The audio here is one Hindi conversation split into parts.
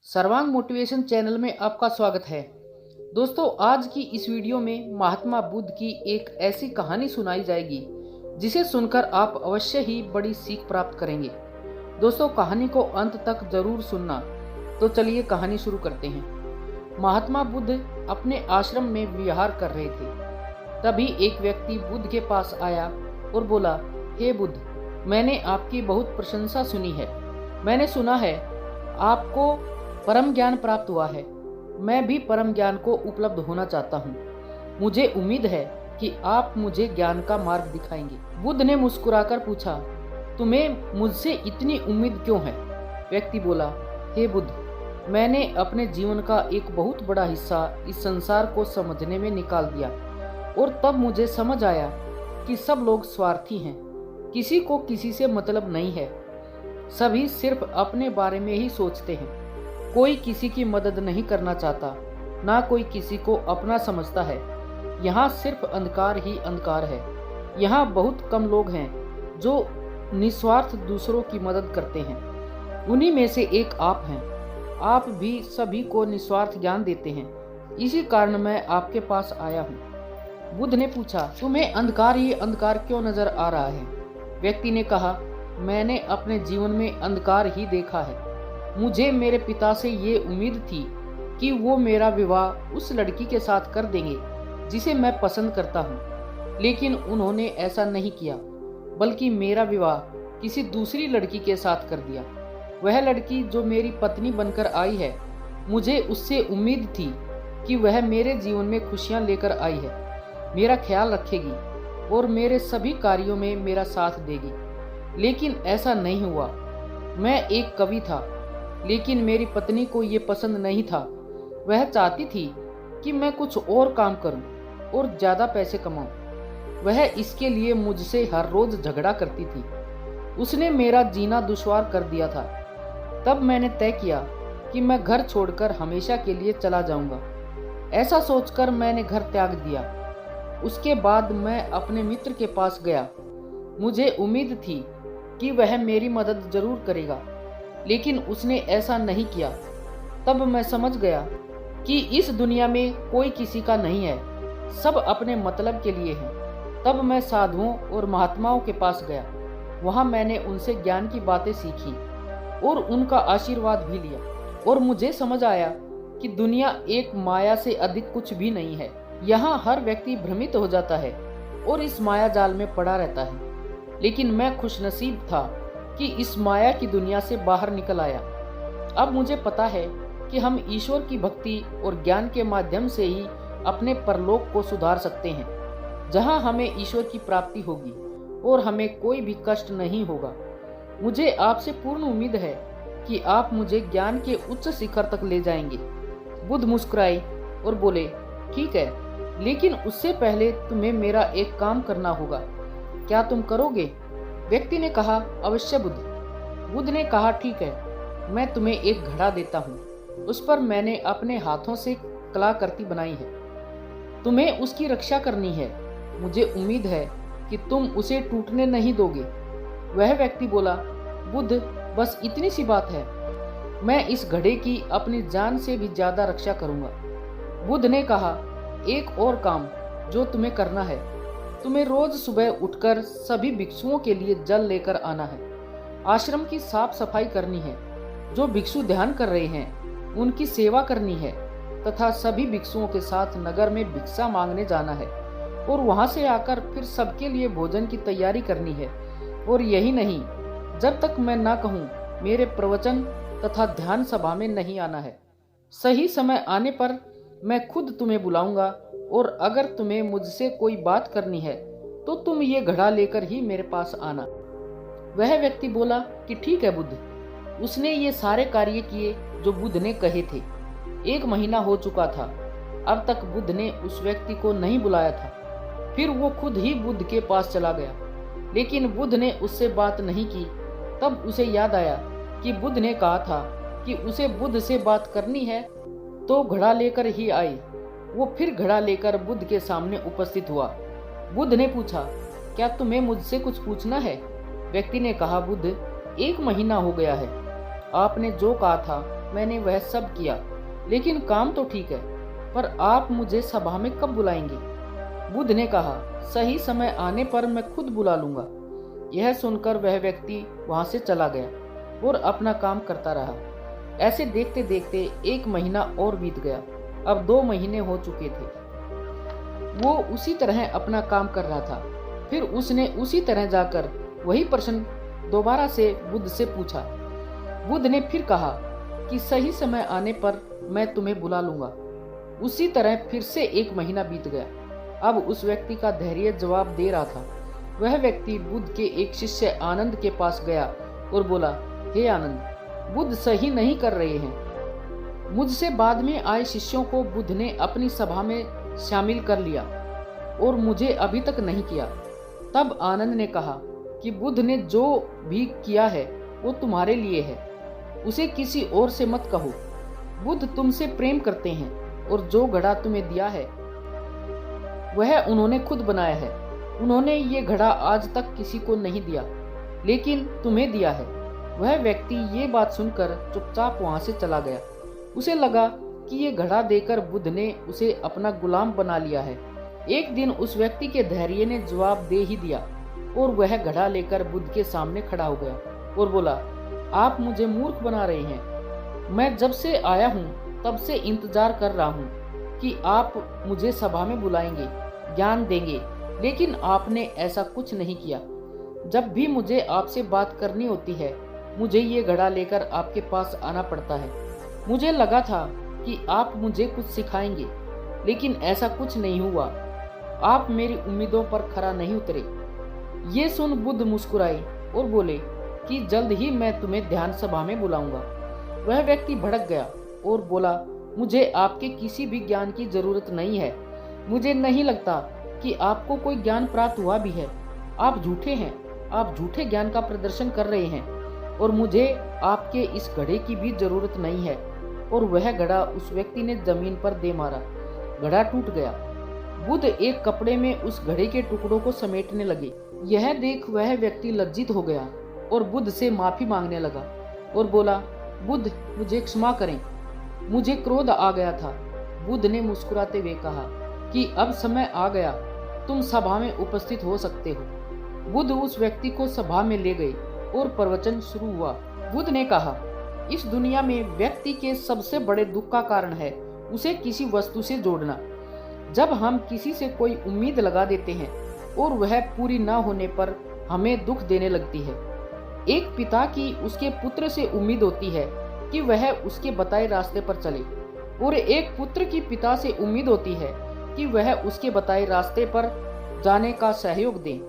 सर्वांग मोटिवेशन चैनल में आपका स्वागत है। दोस्तों, आज की इस वीडियो में महात्मा बुद्ध की एक ऐसी कहानी सुनाई जाएगी जिसे सुनकर आप अवश्य ही बड़ी सीख प्राप्त करेंगे। दोस्तों, कहानी को अंत तक जरूर सुनना। तो चलिए कहानी शुरू करते हैं। महात्मा बुद्ध अपने आश्रम में विहार कर रहे थे। तभी एक व्यक्ति बुद्ध के पास आया और बोला, हे बुद्ध, मैंने आपकी बहुत प्रशंसा सुनी है। मैंने सुना है आपको परम ज्ञान प्राप्त हुआ है। मैं भी परम ज्ञान को उपलब्ध होना चाहता हूँ। मुझे उम्मीद है कि आप मुझे ज्ञान का मार्ग दिखाएंगे। बुद्ध ने मुस्कुराकर पूछा, तुम्हें मुझसे इतनी उम्मीद क्यों है? व्यक्ति बोला, हे बुद्ध, मैंने अपने जीवन का एक बहुत बड़ा हिस्सा इस संसार को समझने में निकाल दिया और तब मुझे समझ आया कि सब लोग स्वार्थी हैं। किसी को किसी से मतलब नहीं है। सभी सिर्फ अपने बारे में ही सोचते हैं। कोई किसी की मदद नहीं करना चाहता, ना कोई किसी को अपना समझता है। यहाँ सिर्फ अंधकार ही अंधकार है। यहाँ बहुत कम लोग हैं जो निस्वार्थ दूसरों की मदद करते हैं। उन्हीं में से एक आप हैं। आप भी सभी को निस्वार्थ ज्ञान देते हैं। इसी कारण मैं आपके पास आया हूँ। बुद्ध ने पूछा, तुम्हें अंधकार ही अंधकार क्यों नजर आ रहा है? व्यक्ति ने कहा, मैंने अपने जीवन में अंधकार ही देखा है। मुझे मेरे पिता से ये उम्मीद थी कि वो मेरा विवाह उस लड़की के साथ कर देंगे जिसे मैं पसंद करता हूँ, लेकिन उन्होंने ऐसा नहीं किया, बल्कि मेरा विवाह किसी दूसरी लड़की के साथ कर दिया। वह लड़की जो मेरी पत्नी बनकर आई है, मुझे उससे उम्मीद थी कि वह मेरे जीवन में खुशियाँ लेकर आई है, मेरा ख्याल रखेगी और मेरे सभी कार्यों में मेरा साथ देगी। लेकिन ऐसा नहीं हुआ। मैं एक कवि था, लेकिन मेरी पत्नी को ये पसंद नहीं था। वह चाहती थी कि मैं कुछ और काम करूं और ज़्यादा पैसे कमाऊं। वह इसके लिए मुझसे हर रोज झगड़ा करती थी। उसने मेरा जीना दुश्वार कर दिया था। तब मैंने तय किया कि मैं घर छोड़कर हमेशा के लिए चला जाऊंगा। ऐसा सोचकर मैंने घर त्याग दिया। उसके बाद मैं अपने मित्र के पास गया। मुझे उम्मीद थी कि वह मेरी मदद जरूर करेगा, लेकिन उसने ऐसा नहीं किया। तब मैं समझ गया कि इस दुनिया में कोई किसी का नहीं है, सब अपने मतलब के लिए हैं। तब मैं साधुओं और महात्माओं के पास गया। वहां मैंने उनसे ज्ञान की बातें सीखी और उनका आशीर्वाद भी लिया, और मुझे समझ आया कि दुनिया एक माया से अधिक कुछ भी नहीं है। यहाँ हर व्यक्ति भ्रमित हो जाता है और इस माया जाल में पड़ा रहता है। लेकिन मैं खुशनसीब था कि इस माया की दुनिया से बाहर निकल आया। अब मुझे पता है कि हम ईश्वर की भक्ति और ज्ञान के माध्यम से ही अपने परलोक को सुधार सकते हैं, जहां हमें ईश्वर की प्राप्ति होगी और हमें कोई भी कष्ट नहीं होगा। मुझे आपसे पूर्ण उम्मीद है कि आप मुझे ज्ञान के उच्च शिखर तक ले जाएंगे। बुद्ध मुस्कुराए और बोले, ठीक है, लेकिन उससे पहले तुम्हें मेरा एक काम करना होगा। क्या तुम करोगे? व्यक्ति ने कहा, अवश्य बुद्ध। बुद्ध ने कहा, ठीक है, मैं तुम्हें एक घड़ा देता हूँ। उस पर मैंने अपने हाथों से कलाकृति बनाई है। तुम्हें उसकी रक्षा करनी है। मुझे उम्मीद है कि तुम उसे टूटने नहीं दोगे। वह व्यक्ति बोला, बुद्ध, बस इतनी सी बात है। मैं इस घड़े की अपनी जान से भी ज्यादा रक्षा करूंगा। बुद्ध ने कहा, एक और काम जो तुम्हें करना है, तुम्हें रोज सुबह उठकर सभी भिक्षुओं के लिए जल लेकर आना है। आश्रम की साफ सफाई करनी है। जो भिक्षु ध्यान कर रहे हैं उनकी सेवा करनी है, तथा सभी भिक्षुओं के साथ नगर में भिक्षा मांगने जाना है और वहां से आकर फिर सबके लिए भोजन की तैयारी करनी है। और यही नहीं, जब तक मैं ना कहूँ मेरे प्रवचन तथा ध्यान सभा में नहीं आना है। सही समय आने पर मैं खुद तुम्हें बुलाऊंगा, और अगर तुम्हें मुझसे कोई बात करनी है तो तुम ये घड़ा लेकर ही मेरे पास आना। वह व्यक्ति बोला कि ठीक है बुद्ध। उसने ये सारे कार्य किए जो बुद्ध ने कहे थे। 1 महीना हो चुका था। अब तक बुद्ध ने उस व्यक्ति को नहीं बुलाया था। फिर वो खुद ही बुद्ध के पास चला गया, लेकिन बुद्ध ने उससे बात नहीं की। तब उसे याद आया कि बुद्ध ने कहा था कि उसे बुद्ध से बात करनी है तो घड़ा लेकर ही आए। वो फिर घड़ा लेकर बुद्ध के सामने उपस्थित हुआ। बुद्ध ने पूछा, क्या तुम्हें मुझसे कुछ पूछना है? व्यक्ति ने कहा, बुद्ध, 1 महीना हो गया है। आपने जो कहा था मैंने वह सब किया, लेकिन काम तो ठीक है, पर आप मुझे सभा में कब बुलाएंगे? बुद्ध ने कहा, सही समय आने पर मैं खुद बुला लूंगा। यह सुनकर वह व्यक्ति वहां से चला गया और अपना काम करता रहा। ऐसे देखते देखते 1 महीना और बीत गया। अब 2 महीने हो चुके थे। वो उसी तरह अपना काम कर रहा था। फिर उसने उसी तरह जाकर वही प्रश्न दोबारा से बुद्ध से पूछा। बुद्ध ने फिर कहा कि सही समय आने पर मैं तुम्हें बुला लूंगा। उसी तरह फिर से 1 महीना बीत गया। अब उस व्यक्ति का धैर्य जवाब दे रहा था। वह व्यक्ति बुद्ध के एक शिष्य आनंद के पास गया और बोला, हे आनंद, बुद्ध सही नहीं कर रहे हैं। मुझसे बाद में आए शिष्यों को बुद्ध ने अपनी सभा में शामिल कर लिया और मुझे अभी तक नहीं किया। तब आनंद ने कहा कि बुद्ध ने जो भी किया है वो तुम्हारे लिए है, उसे किसी और से मत कहो। बुद्ध तुमसे प्रेम करते हैं और जो घड़ा तुम्हें दिया है वह उन्होंने खुद बनाया है। उन्होंने ये घड़ा आज तक किसी को नहीं दिया, लेकिन तुम्हें दिया है। वह व्यक्ति ये बात सुनकर चुपचाप वहां से चला गया। उसे लगा कि ये घड़ा देकर बुद्ध ने उसे अपना गुलाम बना लिया है। एक दिन उस व्यक्ति के धैर्य ने जवाब दे ही दिया और वह घड़ा लेकर बुद्ध के सामने खड़ा हो गया और बोला, आप मुझे मूर्ख बना रहे हैं। मैं जब से आया हूँ तब से इंतजार कर रहा हूँ कि आप मुझे सभा में बुलाएंगे, ज्ञान देंगे, लेकिन आपने ऐसा कुछ नहीं किया। जब भी मुझे आपसे बात करनी होती है, मुझे ये घड़ा लेकर आपके पास आना पड़ता है। मुझे लगा था कि आप मुझे कुछ सिखाएंगे, लेकिन ऐसा कुछ नहीं हुआ। आप मेरी उम्मीदों पर खरा नहीं उतरे। ये सुन बुद्ध मुस्कुराए और बोले कि जल्द ही मैं तुम्हें ध्यान सभा में बुलाऊंगा। वह व्यक्ति भड़क गया और बोला, मुझे आपके किसी भी ज्ञान की जरूरत नहीं है। मुझे नहीं लगता कि आपको कोई ज्ञान प्राप्त हुआ भी है। आप झूठे हैं। आप झूठे ज्ञान का प्रदर्शन कर रहे हैं और मुझे आपके इस घड़े की भी जरूरत नहीं है। और वह घड़ा उस व्यक्ति ने जमीन पर दे मारा। घड़ा टूट गया। बुद्ध एक कपड़े में उस घड़े के टुकड़ों को समेटने लगे। यह देख वह व्यक्ति लज्जित हो गया और बुद्ध से माफी मांगने लगा और बोला, बुद्ध मुझे क्षमा करें, मुझे क्रोध आ गया था। बुद्ध ने मुस्कुराते हुए कहा कि अब समय आ गया, तुम सभा में उपस्थित हो सकते हो। बुद्ध उस व्यक्ति को सभा में ले गए और प्रवचन शुरू हुआ। बुद्ध ने कहा, इस दुनिया में व्यक्ति के सबसे बड़े दुख का कारण है उसे किसी वस्तु से जोड़ना। जब हम किसी से कोई उम्मीद लगा देते हैं और वह पूरी न होने पर हमें दुख देने लगती है। एक पिता की उसके पुत्र से उम्मीद होती है कि वह उसके बताए रास्ते पर चले, और एक पुत्र की पिता से उम्मीद होती है कि वह उसके बताए रास्ते पर जाने का सहयोग दे।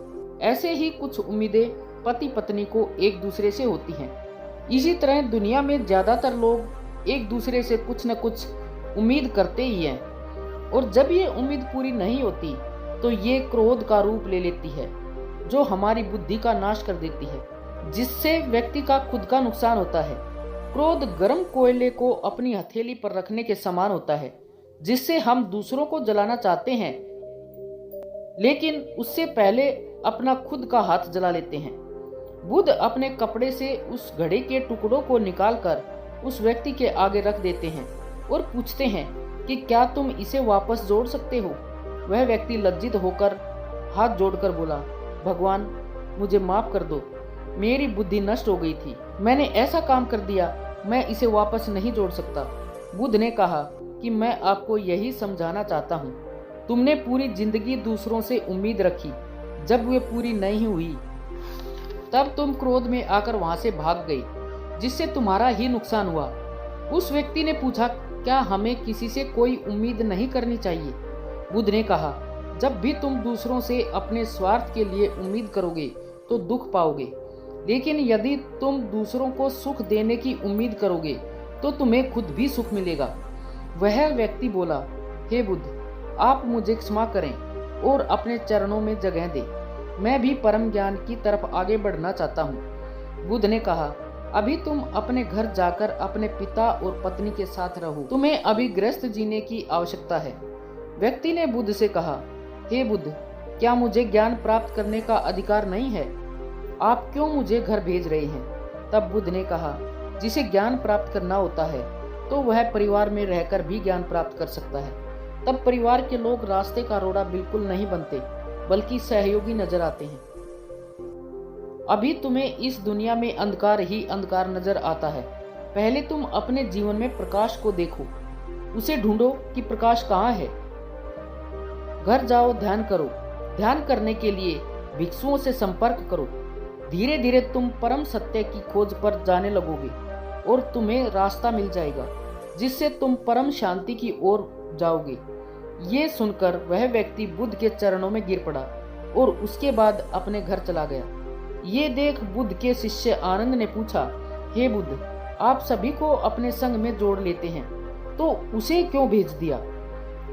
ऐसे ही कुछ उम्मीदें पति पत्नी को एक दूसरे से होती हैं। इसी तरह दुनिया में ज्यादातर लोग एक दूसरे से कुछ न कुछ उम्मीद करते ही हैं, और जब ये उम्मीद पूरी नहीं होती तो ये क्रोध का रूप ले लेती है, जो हमारी बुद्धि का नाश कर देती है, जिससे व्यक्ति का खुद का नुकसान होता है। क्रोध गर्म कोयले को अपनी हथेली पर रखने के समान होता है, जिससे हम दूसरों को जलाना चाहते हैं, लेकिन उससे पहले अपना खुद का हाथ जला लेते हैं। बुद्ध अपने कपड़े से उस घड़े के टुकड़ों को निकालकर उस व्यक्ति के आगे रख देते हैं और पूछते हैं कि क्या तुम इसे वापस जोड़ सकते हो? वह व्यक्ति लज्जित होकर हाथ जोड़कर बोला, भगवान मुझे माफ कर दो, मेरी बुद्धि नष्ट हो गई थी, मैंने ऐसा काम कर दिया, मैं इसे वापस नहीं जोड़ सकता। बुद्ध ने कहा कि मैं आपको यही समझाना चाहता हूँ, तुमने पूरी जिंदगी दूसरों से उम्मीद रखी, जब वे पूरी नहीं हुई तब तुम क्रोध में आकर वहां से भाग गई, जिससे तुम्हारा ही नुकसान हुआ। उस व्यक्ति ने पूछा, क्या हमें किसी से कोई उम्मीद नहीं करनी चाहिए? बुद्ध ने कहा, जब भी तुम दूसरों से अपने स्वार्थ के लिए उम्मीद करोगे तो दुख पाओगे, लेकिन यदि तुम दूसरों को सुख देने की उम्मीद करोगे तो तुम्हें खुद भी सुख मिलेगा। वह व्यक्ति बोला, हे बुद्ध, आप मुझे क्षमा करें और अपने चरणों में जगह दें, मैं भी परम ज्ञान की तरफ आगे बढ़ना चाहता हूँ। बुद्ध ने कहा, अभी तुम अपने घर जाकर अपने पिता और पत्नी के साथ रहो, तुम्हें अभी गृहस्थ जीने की आवश्यकता है। व्यक्ति ने बुद्ध से कहा, हे बुद्ध, क्या मुझे ज्ञान प्राप्त करने का अधिकार नहीं है? आप क्यों मुझे घर भेज रहे हैं? तब बुद्ध ने कहा, जिसे ज्ञान प्राप्त करना होता है तो वह परिवार में रहकर भी ज्ञान प्राप्त कर सकता है। तब परिवार के लोग रास्ते का रोड़ा बिल्कुल नहीं बनते, बल्कि सहयोगी नजर आते हैं। अभी तुम्हें इस दुनिया में अंधकार ही अंधकार नजर आता है। पहले तुम अपने जीवन में प्रकाश को देखो, उसे ढूंढो कि प्रकाश कहाँ है। घर जाओ, ध्यान करो। ध्यान करने के लिए भिक्षुओं से संपर्क करो। धीरे धीरे तुम परम सत्य की खोज पर जाने लगोगे और तुम्हें रास्ता मिल जाएगा, जिससे तुम परम शांति की ओर जाओगे। ये सुनकर वह व्यक्ति बुद्ध के चरणों में गिर पड़ा और उसके बाद अपने घर चला गया। ये देख बुद्ध के शिष्य आनंद ने पूछा, हे बुद्ध, आप सभी को अपने संग में जोड़ लेते हैं, तो उसे क्यों भेज दिया?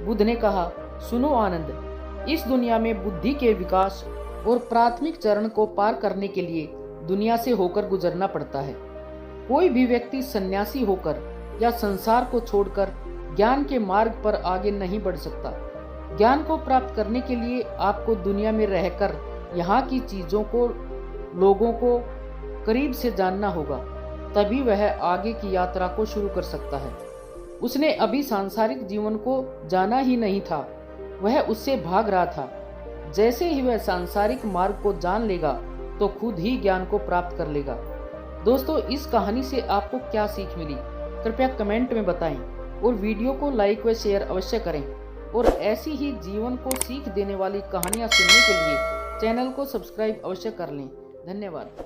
बुद्ध ने कहा, सुनो आनंद, इस दुनिया में बुद्धि के विकास और प्राथमिक चरण को पार करने के लिए दुनिया से होकर गुजरना पड़ता है। कोई भी व्यक्ति सन्यासी होकर या संसार को छोड़कर ज्ञान के मार्ग पर आगे नहीं बढ़ सकता। ज्ञान को प्राप्त करने के लिए आपको दुनिया में रहकर यहाँ की चीजों को, लोगों को करीब से जानना होगा, तभी वह आगे की यात्रा को शुरू कर सकता है। उसने अभी सांसारिक जीवन को जाना ही नहीं था, वह उससे भाग रहा था। जैसे ही वह सांसारिक मार्ग को जान लेगा तो खुद ही ज्ञान को प्राप्त कर लेगा। दोस्तों, इस कहानी से आपको क्या सीख मिली, कृपया कमेंट में बताएं और वीडियो को लाइक व शेयर अवश्य करें। और ऐसी ही जीवन को सीख देने वाली कहानियां सुनने के लिए चैनल को सब्सक्राइब अवश्य कर लें। धन्यवाद।